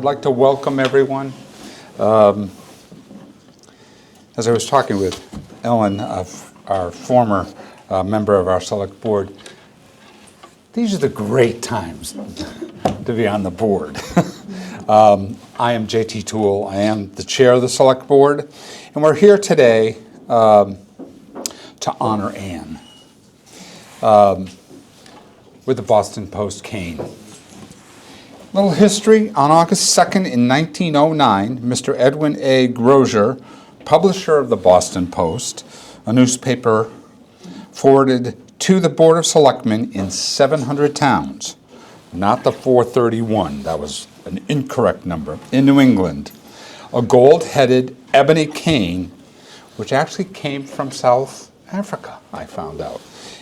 like to welcome everyone. As I was talking with Ellen, our former member of our select board, these are the great times to be on the board. I am J.T. Toole. I am the chair of the select board, and we're here today to honor Anne with the Boston Post cane. Little history. On August 2nd in 1909, Mr. Edwin A. Grosier, publisher of the Boston Post, a newspaper forwarded to the Board of Selectmen in 700 towns, not the 431, that was an incorrect number, in New England, a gold-headed ebony cane, which actually came from South Africa, I found out,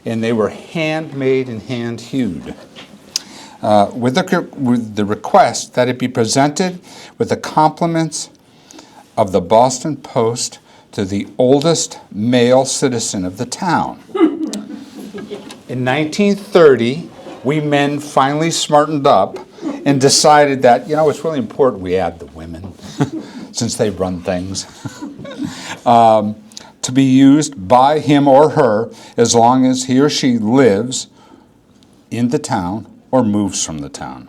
and they were handmade and hand-hewed. With the request that it be presented with the compliments of the Boston Post to the oldest male citizen of the town. In 1930, we men finally smartened up and decided that, it's really important we add the women, since they run things, to be used by him or her as long as he or she lives in the town or moves from the town,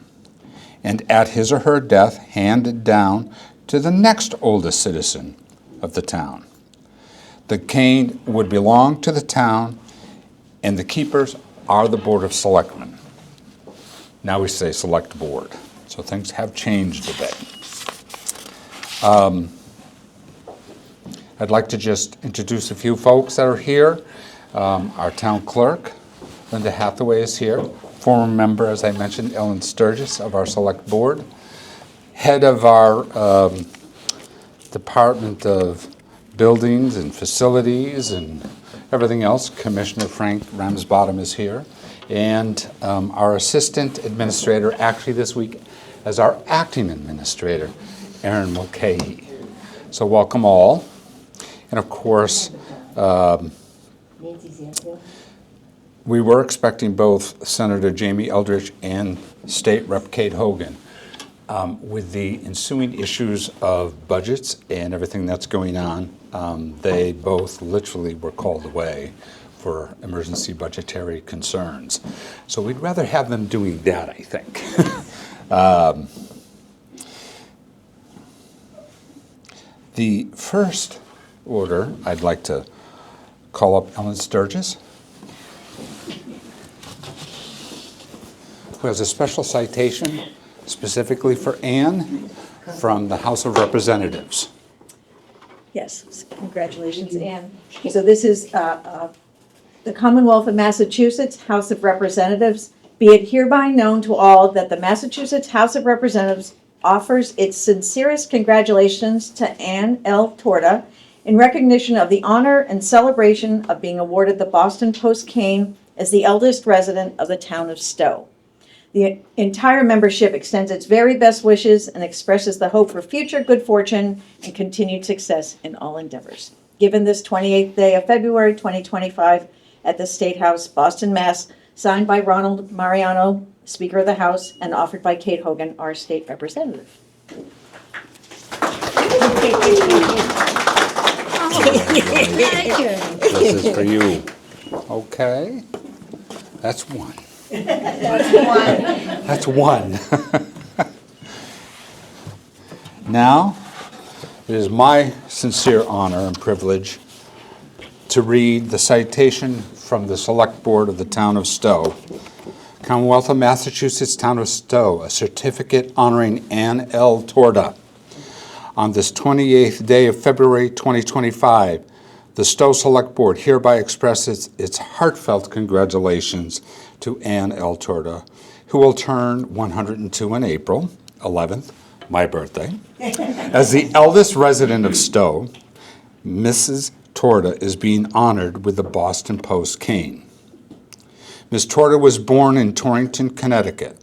and at his or her death handed down to the next oldest citizen of the town. The cane would belong to the town, and the keepers are the Board of Selectmen. Now we say select board, so things have changed a bit. I'd like to just introduce a few folks that are here. Our town clerk, Linda Hathaway, is here. Former member, as I mentioned, Ellen Sturgis of our select board. Head of our Department of Buildings and Facilities and everything else, Commissioner Frank Ramsbottom is here. And our assistant administrator, actually this week, as our acting administrator, Erin Mulcahy. So welcome all. And of course, we were expecting both Senator Jamie Eldridge and State Rep Kate Hogan. With the ensuing issues of budgets and everything that's going on, they both literally were called away for emergency budgetary concerns. So we'd rather have them doing that, I think. The first order, I'd like to call up Ellen Sturgis, who has a special citation specifically for Anne from the House of Representatives. Yes, congratulations, Anne. So this is the Commonwealth of Massachusetts House of Representatives. Be it hereby known to all that the Massachusetts House of Representatives offers its sincerest congratulations to Anne L. Torda in recognition of the honor and celebration of being awarded the Boston Post cane as the eldest resident of the town of Stow. The entire membership extends its very best wishes and expresses the hope for future good fortune and continued success in all endeavors. Given this 28th day of February 2025 at the State House, Boston, Mass., signed by Ronald Mariano, Speaker of the House, and offered by Kate Hogan, our state representative. This is for you. Okay. That's one. That's one. Now, it is my sincere honor and privilege to read the citation from the Select Board of the Town of Stow. Commonwealth of Massachusetts, Town of Stow, a certificate honoring Anne L. Torda. On this 28th day of February 2025, the Stow Select Board hereby expresses its heartfelt congratulations to Anne L. Torda, who will turn 102 on April 11th, my birthday. As the eldest resident of Stow, Mrs. Torda is being honored with the Boston Post cane. Ms. Torda was born in Torrington, Connecticut,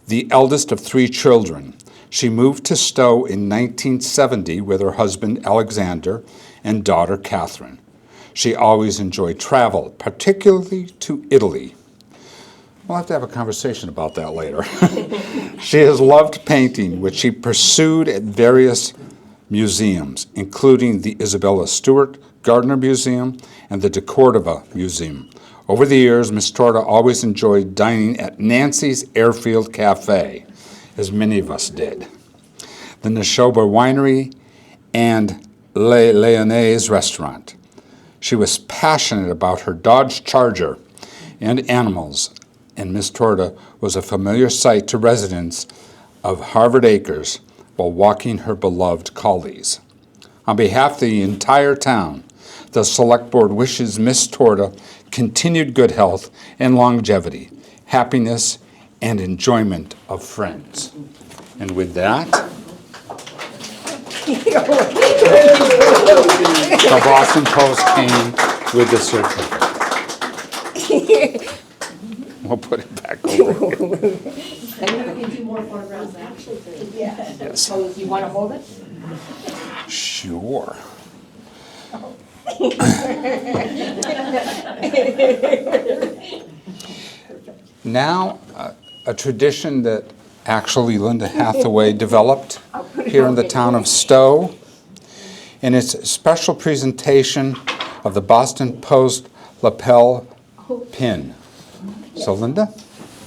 the eldest of 3 children. She moved to Stow in 1970 with her husband Alexander and daughter Catherine. She always enjoyed travel, particularly to Italy. We'll have to have a conversation about that later. She has loved painting, which she pursued at various museums, including the Isabella Stewart Gardner Museum and the de Cordova Museum. Over the years, Miss Torda always enjoyed dining at Nancy's Airfield Cafe, as many of us did, the Neshoba Winery, and Le Lyonnais restaurant. She was passionate about her Dodge Charger and animals, and Miss Torda was a familiar sight to residents of Harvard Acres while walking her beloved collies. On behalf of the entire town, the Select Board wishes Miss Torda continued good health and longevity, happiness, and enjoyment of friends. And with that, the Boston Post came with the certificate. We'll put it back over here. And you can do more photographs actually. Yeah. Yes. So you want to hold it? Sure. Now, a tradition that actually Linda Hathaway developed here in the town of Stow, and it's a special presentation of the Boston Post lapel pin. So Linda?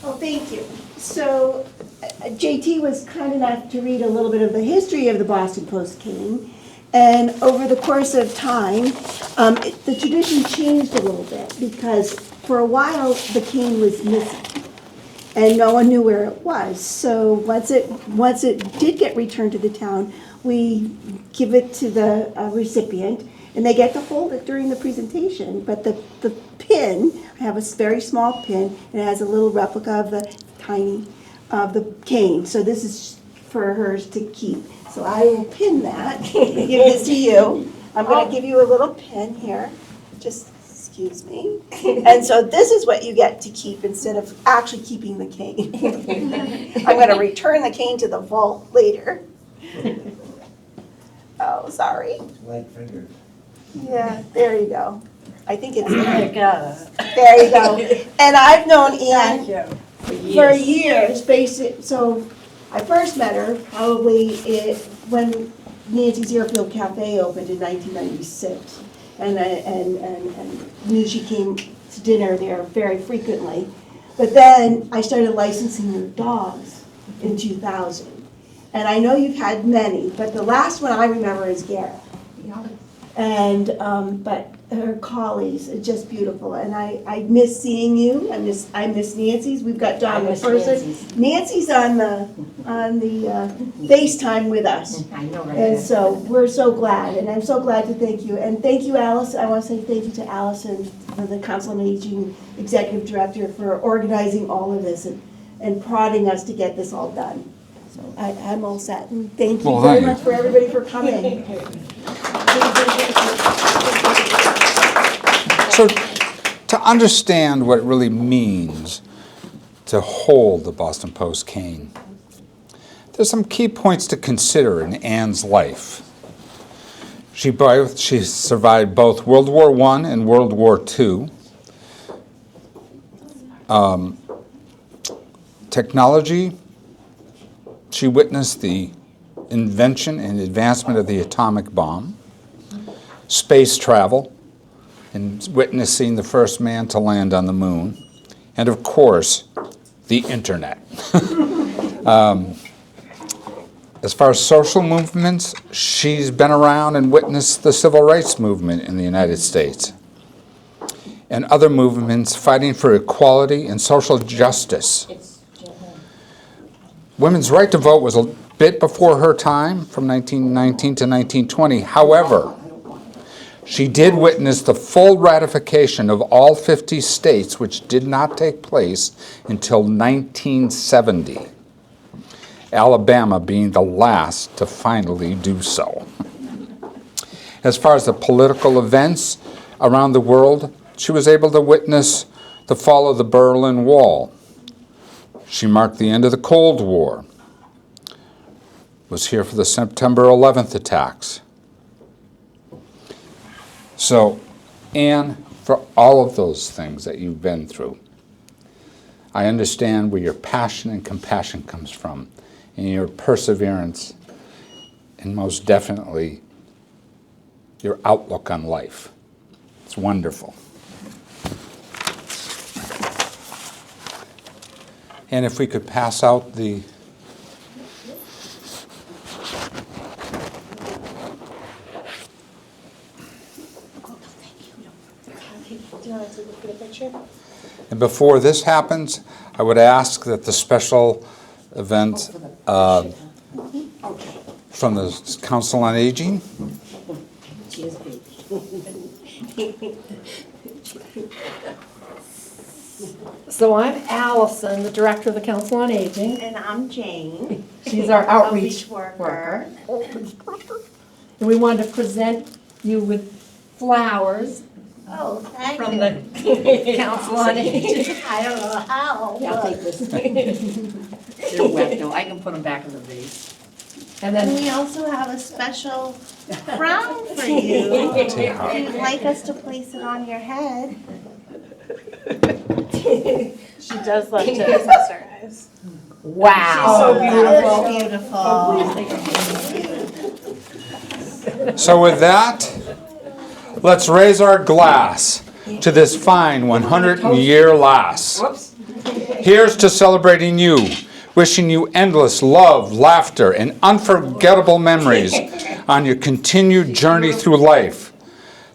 Oh, thank you. So JT was kind enough to read a little bit of the history of the Boston Post cane. And over the course of time, the tradition changed a little bit because for a while the cane was missing and no one knew where it was. So once it did get returned to the town, we give it to the recipient and they get to hold it during the presentation. But the pin, I have a very small pin, and it has a little replica of the cane. So this is for hers to keep. So I will pin that, give this to you. I'm gonna give you a little pin here, just, excuse me. And so this is what you get to keep instead of actually keeping the cane. I'm gonna return the cane to the vault later. Oh, sorry. Light fingers. Yeah, there you go. I think it's There there. you go. There you go. And I've known Thank Ann you. for years, so I first met her probably when Nancy's Airfield Cafe opened in 1996. And knew she came to dinner there very frequently. But then I started licensing her dogs in 2000. And I know you've had many, but the last one I remember is Garrett. And, but her collies are just beautiful, and I miss seeing you, I miss Nancy's, we've got Dawn I miss McPherson. Nancy's on the FaceTime with us, I know, right? and so we're so glad, and I'm so glad to thank you, and thank you, Alice, I want to say thank you to Allison, for the Council on Aging Executive Director, for organizing all of this and prodding us to get this all done. So I'm all set, and thank you Well, very thank you. much for everybody for coming. So to understand what it really means to hold the Boston Post cane, there's some key points to consider in Anne's life. She survived both World War I and World War II. Technology, she witnessed the invention and advancement of the atomic bomb. Space travel, and witnessing the first man to land on the moon, and of course, the internet. As far as social movements, she's been around and witnessed the civil rights movement in the United States and other movements fighting for equality and social justice. Women's right to vote was a bit before her time, from 1919 to 1920. However, she did witness the full ratification of all 50 states, which did not take place until 1970, Alabama being the last to finally do so. As far as the political events around the world, she was able to witness the fall of the Berlin Wall. She marked the end of the Cold War, was here for the September 11th attacks. So, Anne, for all of those things that you've been through, I understand where your passion and compassion comes from, and your perseverance, and most definitely your outlook on life. It's wonderful. And if we could pass out the And before this happens, I would ask that the special event from the Council on Aging. So I'm Allison, the Director of the Council on Aging. And I'm Jane. She's our outreach worker. And we wanted to present you with flowers Oh, thank from you. the Council on Aging. I don't know how. I'll take this. They're wet though, I can put them back in the vase. And And then we also have a special crown for you. If you'd like us to place it on your head. She does love to accessorize. wow. Beautiful. So with that, let's raise our glass to this fine 100-year lass. Whoops. Here's to celebrating you, wishing you endless love, laughter, and unforgettable memories on your continued journey through life,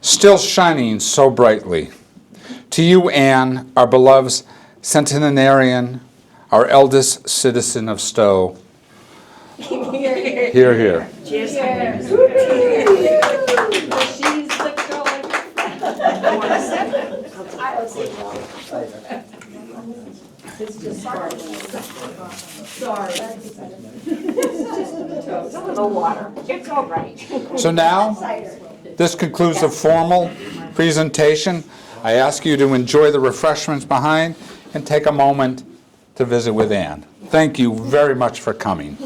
still shining so brightly. To you, Anne, our beloved centenarian, our eldest citizen of Stow. Here, here. She's the girl. It's just sorry. No water. It's all right. So now, this concludes the formal presentation. I ask you to enjoy the refreshments behind and take a moment to visit with Anne. Thank you very much for coming.